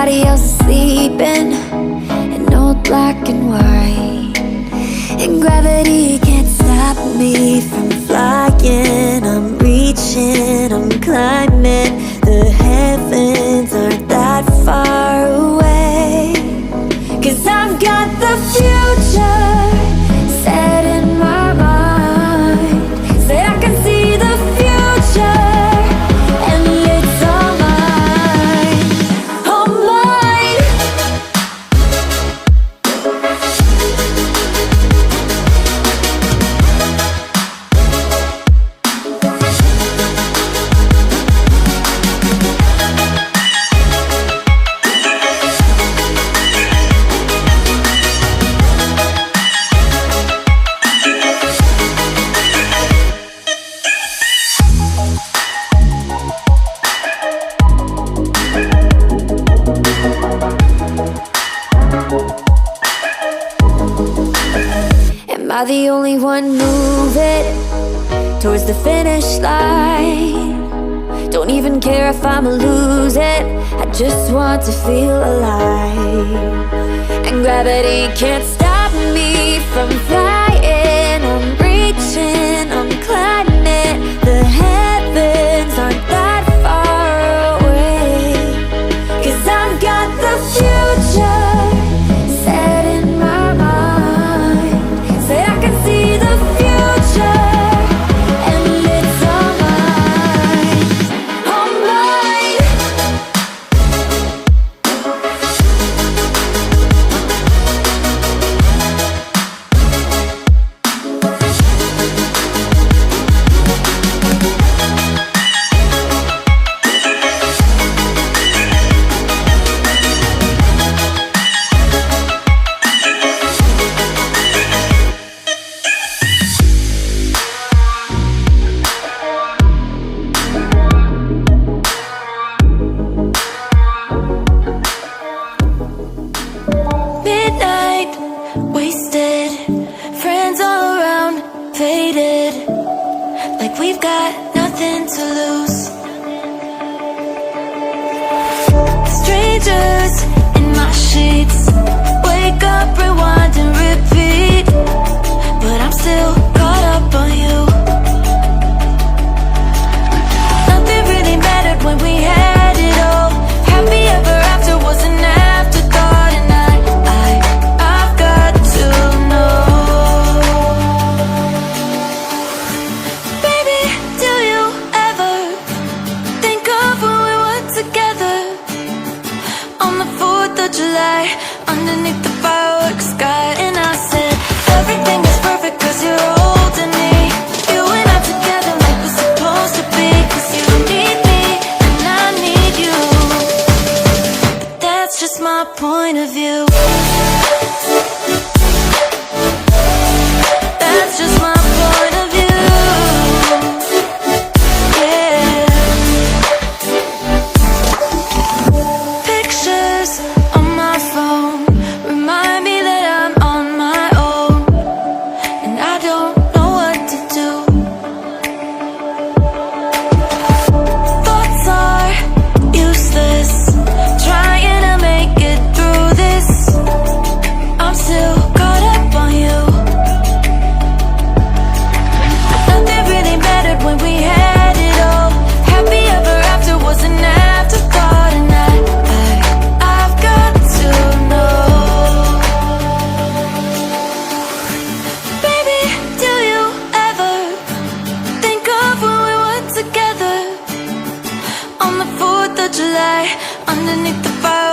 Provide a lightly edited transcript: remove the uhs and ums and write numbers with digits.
everybody else is sleeping in old black and white, and gravity can't stop me from flying. I'm reaching, I'm climbing. The heavens aren't that far away, 'cause I've got the future set in my mind. Said I can see the future, and it's all mine, all mine. Am I the only one moving towards the finish line? Don't even care if I'ma lose it, I just want to feel alive. And gravity can't stop me from flying. I'm reaching, I'm climbing. The heavens aren't that far away, 'cause I've got the future set in my mind. Say I can see the future, and it's all mine, all mine. Midnight, wasted, friends all around, faded, like we've got nothing to lose. Strangers in my sheets, wake up, rewind and repeat, but I'm still caught up on you. Nothing really mattered when we had it all. Happy ever after was an afterthought, and I've got to know. Baby, do you ever think of when we were together on the 4th of July, underneath the fireworks sky? And I said, everything is perfect 'cause you're holding me. You and I together like we're supposed to be, 'cause you need me and I need you. But that's just my point of view. That's just my point of view. Yeah. Pictures on my phone remind me that I'm on my own, and I don't know what to do. Thoughts are useless, trying to make it through this. I'm still caught up on you. Nothing really mattered when we had it all. Happy ever after was an afterthought, and I've got to know. Baby, do you ever think of when we were together on the 4th of July, underneath the fire?